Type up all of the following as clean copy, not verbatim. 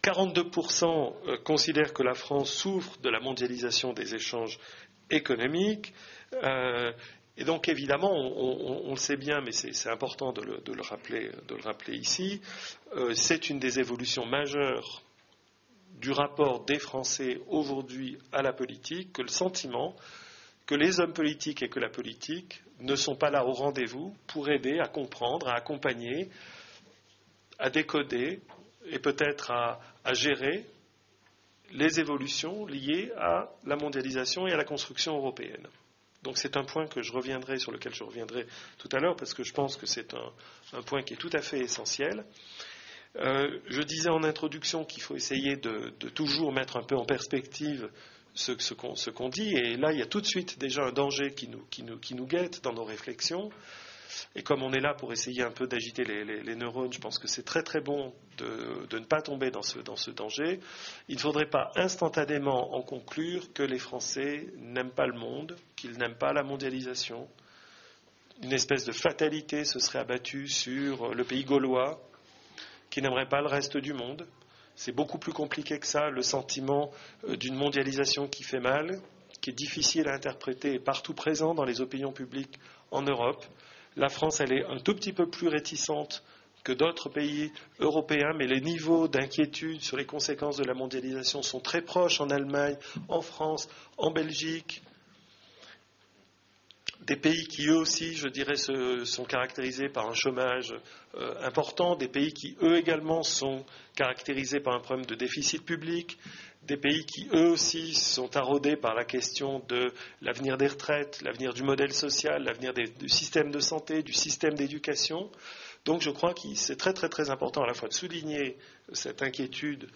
42% considèrent que la France souffre de la mondialisation des échanges économiques. Et donc évidemment, on le sait bien, mais c'est important de le rappeler ici, c'est une des évolutions majeures du rapport des Français aujourd'hui à la politique, que le sentiment que les hommes politiques et que la politique ne sont pas là au rendez-vous pour aider à comprendre, à accompagner, à décoder et peut-être à gérer les évolutions liées à la mondialisation et à la construction européenne. Donc c'est un point sur lequel je reviendrai tout à l'heure, parce que je pense que c'est un point qui est tout à fait essentiel. Je disais en introduction qu'il faut essayer de toujours mettre un peu en perspective ce qu'on dit, et là il y a tout de suite déjà un danger qui nous guette dans nos réflexions. Et comme on est là pour essayer un peu d'agiter les neurones, je pense que c'est très très bon de ne pas tomber dans ce danger. Il ne faudrait pas instantanément en conclure que les Français n'aiment pas le monde, qu'ils n'aiment pas la mondialisation. Une espèce de fatalité se serait abattue sur le pays gaulois, qui n'aimerait pas le reste du monde. C'est beaucoup plus compliqué que ça, le sentiment d'une mondialisation qui fait mal, qui est difficile à interpréter et partout présent dans les opinions publiques en Europe. La France, elle est un tout petit peu plus réticente que d'autres pays européens, mais les niveaux d'inquiétude sur les conséquences de la mondialisation sont très proches en Allemagne, en France, en Belgique. Des pays qui, eux aussi, je dirais, sont caractérisés par un chômage important, des pays qui, eux également, sont caractérisés par un problème de déficit public, des pays qui, eux aussi, sont taraudés par la question de l'avenir des retraites, l'avenir du modèle social, l'avenir du système de santé, du système d'éducation. Donc je crois que c'est très très très important à la fois de souligner cette inquiétude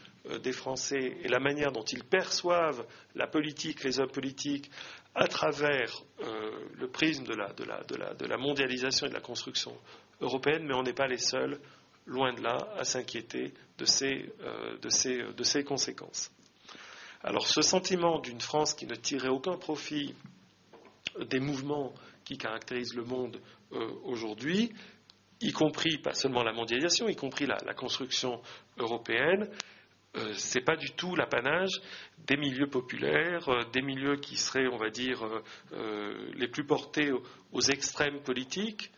des Français et la manière dont ils perçoivent la politique, les hommes politiques, à travers le prisme de la mondialisation et de la construction européenne, mais on n'est pas les seuls, loin de là, à s'inquiéter de ces conséquences. Alors ce sentiment d'une France qui ne tirait aucun profit des mouvements qui caractérisent le monde aujourd'hui, y compris pas seulement la mondialisation, y compris la construction européenne, c'est pas du tout l'apanage des milieux populaires, des milieux qui seraient, on va dire, les plus portés aux extrêmes politiques,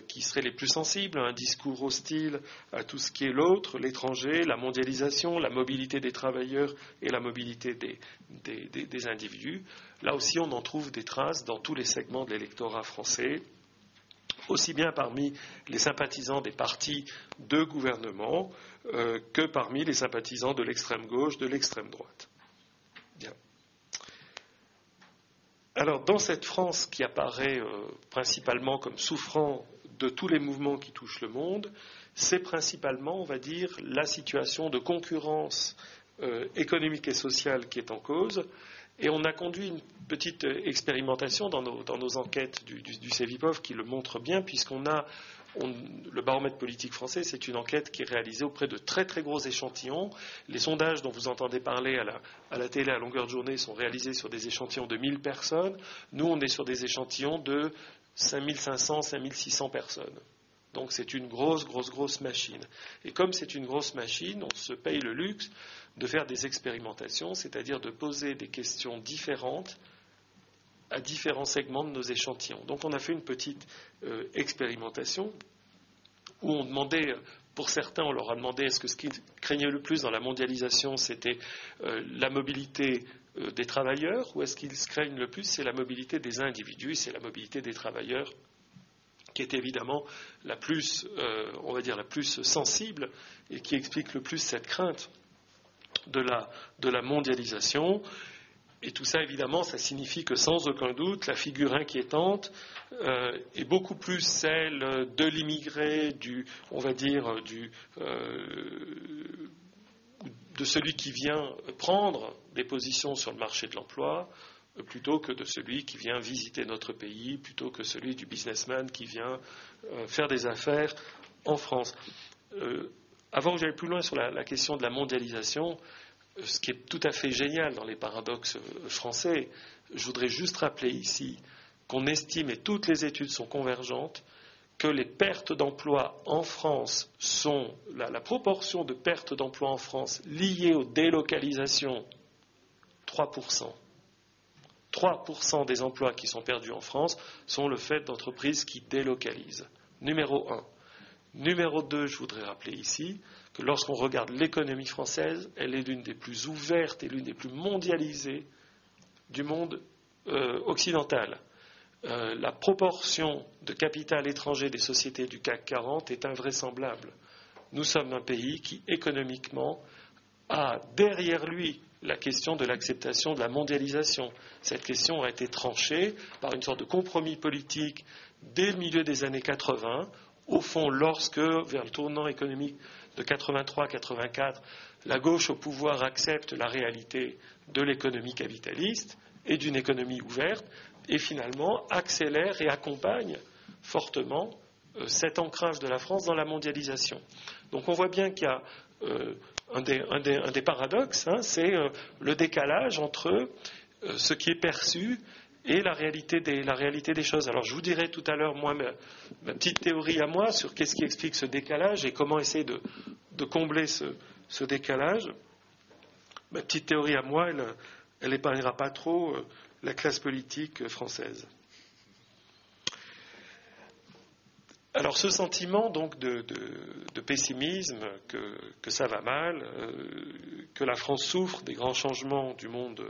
qui seraient les plus sensibles à un discours hostile à tout ce qui est l'autre, l'étranger, la mondialisation, la mobilité des travailleurs et la mobilité des individus. Là aussi, on en trouve des traces dans tous les segments de l'électorat français, aussi bien parmi les sympathisants des partis de gouvernement que parmi les sympathisants de l'extrême gauche, de l'extrême droite. Bien. Alors, dans cette France qui apparaît principalement comme souffrant de tous les mouvements qui touchent le monde, c'est principalement, on va dire, la situation de concurrence économique et sociale qui est en cause. Et on a conduit une petite expérimentation dans nos enquêtes du CEVIPOF qui le montre bien, le baromètre politique français, c'est une enquête qui est réalisée auprès de très très gros échantillons. Les sondages dont vous entendez parler à la télé à longueur de journée sont réalisés sur des échantillons de 1000 personnes. Nous, on est sur des échantillons de 5500, 5600 personnes. Donc c'est une grosse machine. Et comme c'est une grosse machine, on se paye le luxe de faire des expérimentations, c'est-à-dire de poser des questions différentes à différents segments de nos échantillons. Donc on a fait une petite expérimentation où on demandait, pour certains, on leur a demandé ce qu'ils craignaient le plus dans la mondialisation, c'était la mobilité des travailleurs, ou est-ce qu'ils craignent le plus, c'est la mobilité des individus, c'est la mobilité des travailleurs qui est évidemment la plus, on va dire, la plus sensible et qui explique le plus cette crainte de la mondialisation. Et tout ça, évidemment, ça signifie que sans aucun doute, la figure inquiétante est beaucoup plus celle de l'immigré, on va dire, de celui qui vient prendre des positions sur le marché de l'emploi, plutôt que de celui qui vient visiter notre pays, plutôt que celui du businessman qui vient faire des affaires en France. Avant que j'aille plus loin sur la question de la mondialisation, ce qui est tout à fait génial dans les paradoxes français, je voudrais juste rappeler ici qu'on estime, et toutes les études sont convergentes, que les pertes d'emplois en France sont, la proportion de pertes d'emplois en France liées aux délocalisations, 3%. 3% des emplois qui sont perdus en France sont le fait d'entreprises qui délocalisent. Numéro 1. Numéro 2, je voudrais rappeler ici que lorsqu'on regarde l'économie française, elle est l'une des plus ouvertes et l'une des plus mondialisées du monde occidental. La proportion de capital étranger des sociétés du CAC 40 est invraisemblable. Nous sommes un pays qui, économiquement, a derrière lui la question de l'acceptation de la mondialisation. Cette question a été tranchée par une sorte de compromis politique dès le milieu des années 80. Au fond, lorsque, vers le tournant économique de 83-84, la gauche au pouvoir accepte la réalité de l'économie capitaliste et d'une économie ouverte, et finalement accélère et accompagne fortement cet ancrage de la France dans la mondialisation. Donc on voit bien qu'il y a un des paradoxes, c'est le décalage entre ce qui est perçu et la réalité des choses. Alors je vous dirai tout à l'heure, moi, ma petite théorie à moi sur qu'est-ce qui explique ce décalage et comment essayer de combler ce décalage. Ma petite théorie à moi, elle n'épargnera pas trop la classe politique française. Alors ce sentiment donc de pessimisme, que ça va mal, que la France souffre des grands changements du monde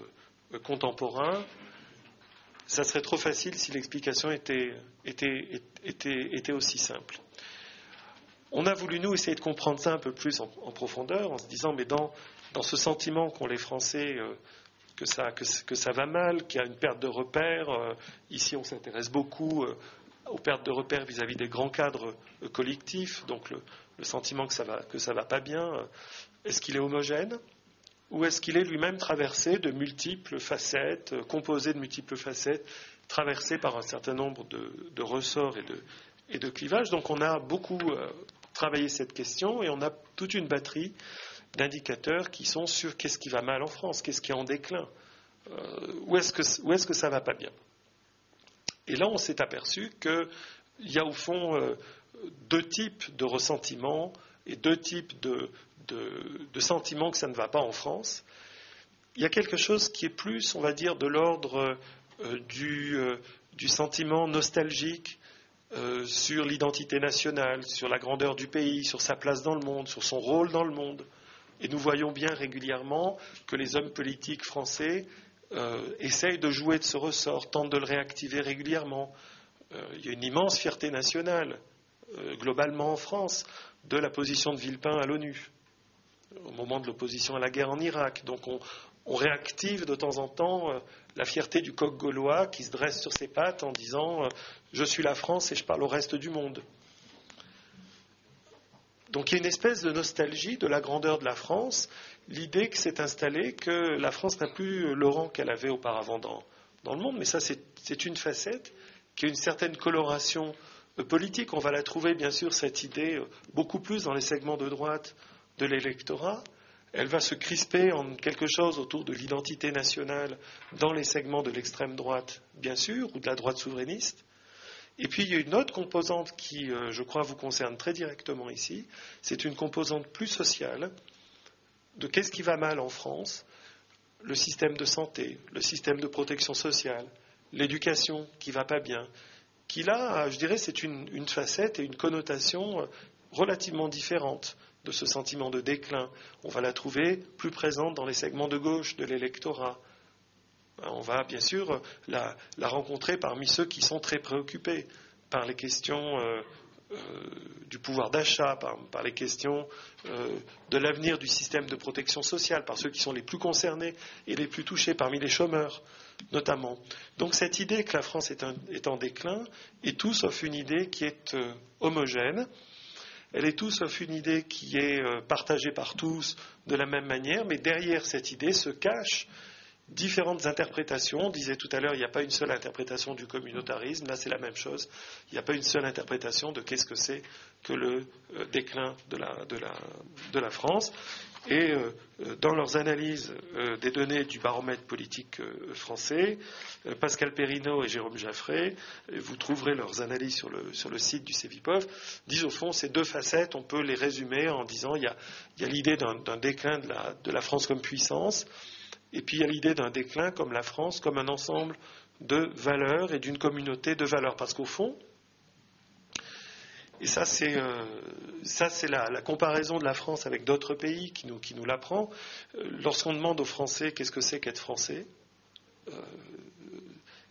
contemporain, ça serait trop facile si l'explication était aussi simple. On a voulu, nous, essayer de comprendre ça un peu plus en profondeur, en se disant, mais dans ce sentiment qu'ont les Français que ça va mal, qu'il y a une perte de repères, ici on s'intéresse beaucoup aux pertes de repères vis-à-vis des grands cadres collectifs, donc le sentiment que ça va pas bien, est-ce qu'il est homogène ? Ou est-ce qu'il est lui-même traversé de multiples facettes, composé de multiples facettes, traversé par un certain nombre de ressorts et de clivages. Donc on a beaucoup travaillé cette question et on a toute une batterie d'indicateurs qui sont sur qu'est-ce qui va mal en France, qu'est-ce qui est en déclin, où est-ce que ça va pas bien. Et là on s'est aperçu qu'il y a au fond deux types de ressentiments et deux types de sentiments que ça ne va pas en France. Il y a quelque chose qui est plus, on va dire, de l'ordre du sentiment nostalgique sur l'identité nationale, sur la grandeur du pays, sur sa place dans le monde, sur son rôle dans le monde. Et nous voyons bien régulièrement que les hommes politiques français essayent de jouer de ce ressort, tentent de le réactiver régulièrement. Il y a une immense fierté nationale, globalement en France, de la position de Villepin à l'ONU, au moment de l'opposition à la guerre en Irak. Donc on réactive de temps en temps la fierté du coq gaulois qui se dresse sur ses pattes en disant je suis la France et je parle au reste du monde. Donc il y a une espèce de nostalgie de la grandeur de la France, l'idée que s'est installée que la France n'a plus le rang qu'elle avait auparavant dans le monde, mais ça c'est une facette qui a une certaine coloration politique. On va la trouver bien sûr cette idée beaucoup plus dans les segments de droite de l'électorat. Elle va se crisper en quelque chose autour de l'identité nationale dans les segments de l'extrême droite, bien sûr, ou de la droite souverainiste. Et puis il y a une autre composante qui, je crois, vous concerne très directement ici. C'est une composante plus sociale de qu'est-ce qui va mal en France, le système de santé, le système de protection sociale, l'éducation qui ne va pas bien, qui là, je dirais, c'est une facette et une connotation relativement différente de ce sentiment de déclin. On va la trouver plus présente dans les segments de gauche de l'électorat. On va bien sûr la rencontrer parmi ceux qui sont très préoccupés par les questions du pouvoir d'achat, par les questions de l'avenir du système de protection sociale, par ceux qui sont les plus concernés et les plus touchés, parmi les chômeurs notamment. Donc cette idée que la France est en déclin est tout sauf une idée qui est homogène. Elle est tout sauf une idée qui est partagée par tous de la même manière, mais derrière cette idée se cache différentes interprétations. On disait tout à l'heure, il n'y a pas une seule interprétation du communautarisme. Là, c'est la même chose. Il n'y a pas une seule interprétation de qu'est-ce que c'est que le déclin de la France. Et dans leurs analyses des données du baromètre politique français, Pascal Perrineau et Jérôme Jaffray, vous trouverez leurs analyses sur le site du CEVIPOF, disent au fond ces deux facettes, on peut les résumer en disant il y a l'idée d'un déclin de la France comme puissance, et puis il y a l'idée d'un déclin comme la France, comme un ensemble de valeurs et d'une communauté de valeurs. Parce qu'au fond, et ça c'est la comparaison de la France avec d'autres pays qui nous l'apprend. Lorsqu'on demande aux Français qu'est-ce que c'est qu'être Français,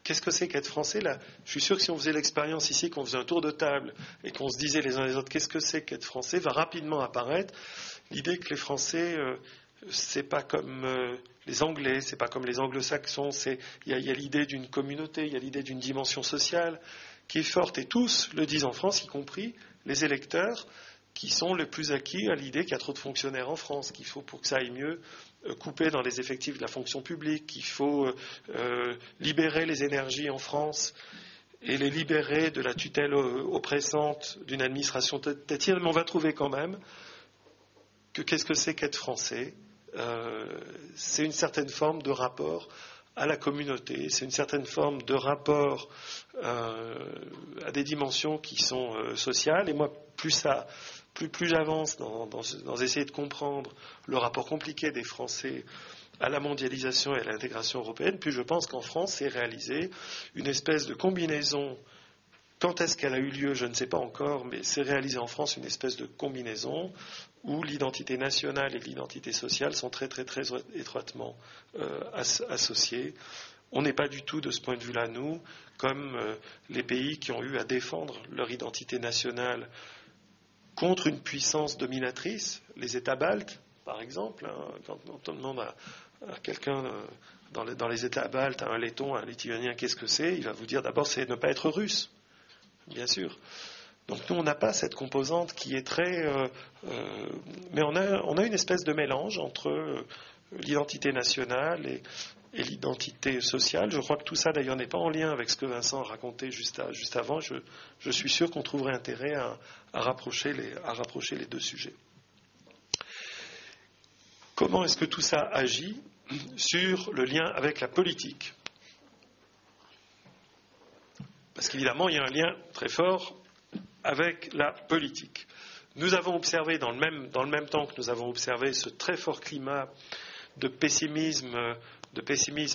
qu'est-ce que c'est qu'être Français là, je suis sûr que si on faisait l'expérience ici, qu'on faisait un tour de table et qu'on se disait les uns les autres qu'est-ce que c'est qu'être Français, va rapidement apparaître l'idée que les Français, c'est pas comme les Anglais, c'est pas comme les Anglo-Saxons, il y a l'idée d'une communauté, il y a l'idée d'une dimension sociale qui est forte, et tous le disent en France, y compris les électeurs, qui sont les plus acquis à l'idée qu'il y a trop de fonctionnaires en France, qu'il faut, pour que ça aille mieux, couper dans les effectifs de la fonction publique, qu'il faut libérer les énergies en France et les libérer de la tutelle oppressante d'une administration tétière. Mais on va trouver quand même que qu'est-ce que c'est qu'être français ? C'est une certaine forme de rapport à la communauté, c'est une certaine forme de rapport à des dimensions qui sont sociales. Et moi, plus j'avance dans essayer de comprendre le rapport compliqué des Français à la mondialisation et à l'intégration européenne, plus je pense qu'en France, c'est réalisé une espèce de combinaison. Quand est-ce qu'elle a eu lieu, je ne sais pas encore, mais c'est réalisé en France une espèce de combinaison où l'identité nationale et l'identité sociale sont très très très étroitement associées. On n'est pas du tout de ce point de vue-là, nous, comme les pays qui ont eu à défendre leur identité nationale contre une puissance dominatrice, les États baltes, par exemple. Quand on demande à quelqu'un dans les États baltes, à un Letton, à un Lituanien, qu'est-ce que c'est, il va vous dire d'abord c'est ne pas être russe. Bien sûr. Donc nous, on n'a pas cette composante qui est très... mais on a une espèce de mélange entre l'identité nationale et l'identité sociale. Je crois que tout ça, d'ailleurs, n'est pas en lien avec ce que Vincent a raconté juste avant. Je suis sûr qu'on trouverait intérêt à rapprocher les deux sujets. Comment est-ce que tout ça agit sur le lien avec la politique ? Parce qu'évidemment, il y a un lien très fort avec la politique. Nous avons observé, dans le même temps que nous avons observé ce très fort climat de pessimisme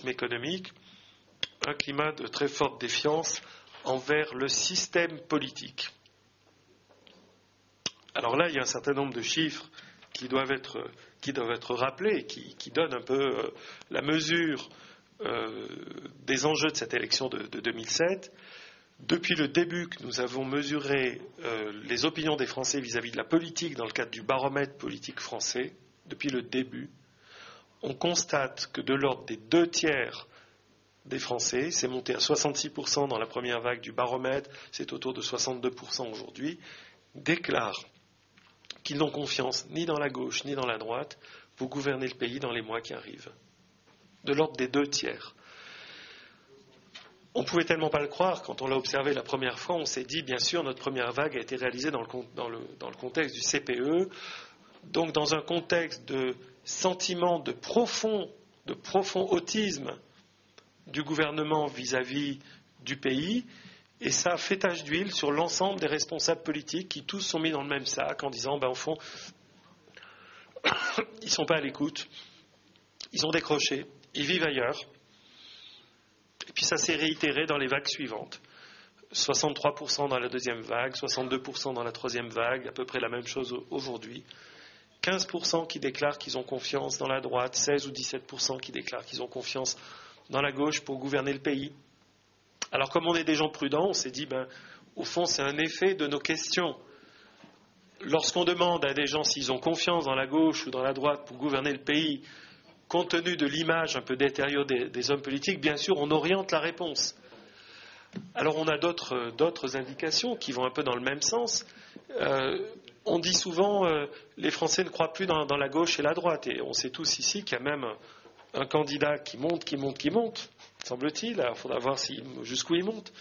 économique, un climat de très forte défiance envers le système politique. Alors là, il y a un certain nombre de chiffres qui doivent être rappelés, qui donnent un peu la mesure des enjeux de cette élection de 2007. Depuis le début que nous avons mesuré les opinions des Français vis-à-vis de la politique dans le cadre du baromètre politique français, depuis le début, on constate que de l'ordre des 2/3 des Français, c'est monté à 66% dans la première vague du baromètre, c'est autour de 62% aujourd'hui, déclarent qu'ils n'ont confiance ni dans la gauche ni dans la droite pour gouverner le pays dans les mois qui arrivent. De l'ordre des 2/3. On ne pouvait tellement pas le croire, quand on l'a observé la première fois, on s'est dit, bien sûr, notre première vague a été réalisée dans le contexte du CPE, donc dans un contexte de sentiment de profond autisme du gouvernement vis-à-vis du pays, et ça a fait tache d'huile sur l'ensemble des responsables politiques qui tous sont mis dans le même sac en disant, au fond, ils ne sont pas à l'écoute, ils ont décroché, ils vivent ailleurs. Et puis ça s'est réitéré dans les vagues suivantes. 63% dans la deuxième vague, 62% dans la troisième vague, à peu près la même chose aujourd'hui. 15% qui déclarent qu'ils ont confiance dans la droite, 16 ou 17% qui déclarent qu'ils ont confiance dans la gauche pour gouverner le pays. Alors comme on est des gens prudents, on s'est dit, au fond c'est un effet de nos questions. Lorsqu'on demande à des gens s'ils ont confiance dans la gauche ou dans la droite pour gouverner le pays, compte tenu de l'image un peu détériorée des hommes politiques, bien sûr, on oriente la réponse. Alors on a d'autres indications qui vont un peu dans le même sens. On dit souvent les Français ne croient plus dans la gauche et la droite. Et on sait tous ici qu'il y a même un candidat qui monte, semble-t-il, alors il faudra voir jusqu'où il monte,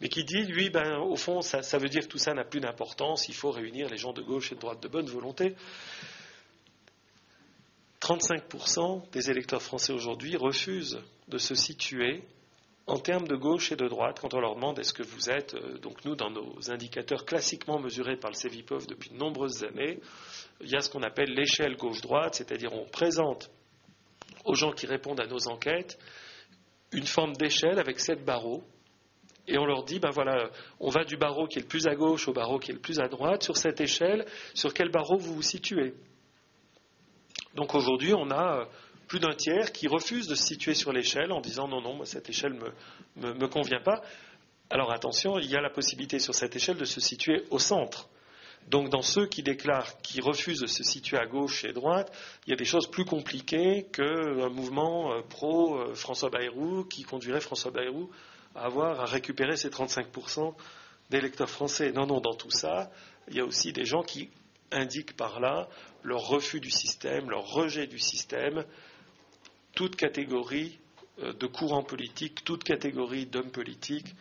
mais qui dit, lui, au fond, ça veut dire que tout ça n'a plus d'importance, il faut réunir les gens de gauche et de droite de bonne volonté. 35% des électeurs français aujourd'hui refusent de se situer en termes de gauche et de droite quand on leur demande est-ce que vous êtes, donc nous dans nos indicateurs classiquement mesurés par le Cevipof depuis de nombreuses années, il y a ce qu'on appelle l'échelle gauche-droite, c'est-à-dire on présente aux gens qui répondent à nos enquêtes une forme d'échelle avec 7 barreaux et on leur dit voilà, on va du barreau qui est le plus à gauche au barreau qui est le plus à droite. Sur cette échelle, sur quel barreau vous vous situez? Donc aujourd'hui, on a plus d'un tiers qui refuse de se situer sur l'échelle en disant non, moi cette échelle me convient pas. Alors attention, il y a la possibilité sur cette échelle de se situer au centre. Donc dans ceux qui déclarent, qui refusent de se situer à gauche et à droite, il y a des choses plus compliquées qu'un mouvement pro-François Bayrou qui conduirait François Bayrou à récupérer ces 35% d'électeurs français. Non, dans tout ça, il y a aussi des gens qui indiquent par là leur refus du système, leur rejet du système, toute catégorie de courants politiques, toute catégorie d'hommes politiques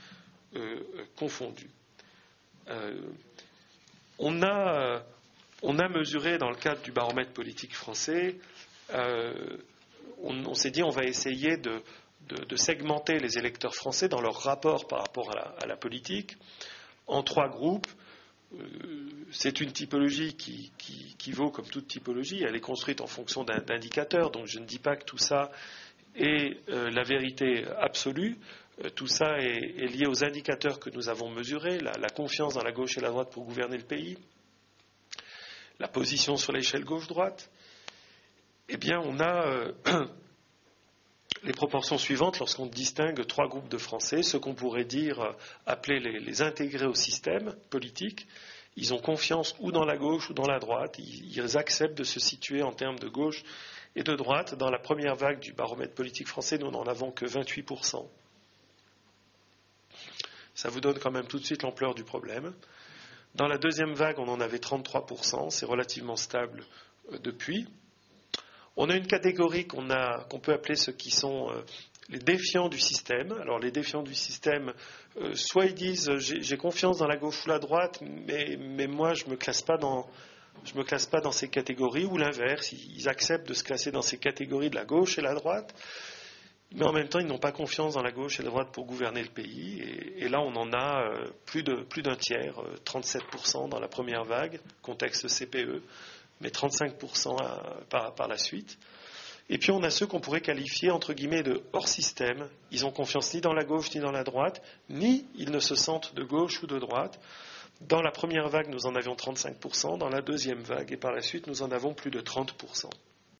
confondus. On a mesuré dans le cadre du baromètre politique français, on s'est dit on va essayer de segmenter les électeurs français dans leur rapport par rapport à la politique en 3 groupes. C'est une typologie qui vaut comme toute typologie, elle est construite en fonction d'indicateurs, donc je ne dis pas que tout ça est la vérité absolue. Tout ça est lié aux indicateurs que nous avons mesurés, la confiance dans la gauche et la droite pour gouverner le pays, la position sur l'échelle gauche-droite. Eh bien, on a les proportions suivantes lorsqu'on distingue 3 groupes de Français, ce qu'on pourrait appeler les intégrés au système politique. Ils ont confiance ou dans la gauche ou dans la droite. Ils acceptent de se situer en termes de gauche et de droite. Dans la première vague du baromètre politique français, nous n'en avons que 28%. Ça vous donne quand même tout de suite l'ampleur du problème. Dans la deuxième vague, on en avait 33%. C'est relativement stable depuis. On a une catégorie qu'on peut appeler ceux qui sont les défiants du système. Alors les défiants du système, soit ils disent j'ai confiance dans la gauche ou la droite, mais moi je me classe pas dans ces catégories, ou l'inverse, ils acceptent de se classer dans ces catégories de la gauche et la droite, mais en même temps ils n'ont pas confiance dans la gauche et la droite pour gouverner le pays. Et là on en a plus d'un tiers, 37% dans la première vague, contexte CPE. Mais 35% par la suite. Et puis on a ceux qu'on pourrait qualifier entre guillemets de hors système. Ils n'ont confiance ni dans la gauche ni dans la droite, ni ils ne se sentent de gauche ou de droite. Dans la première vague, nous en avions 35%, dans la deuxième vague, et par la suite, nous en avons plus de 30%.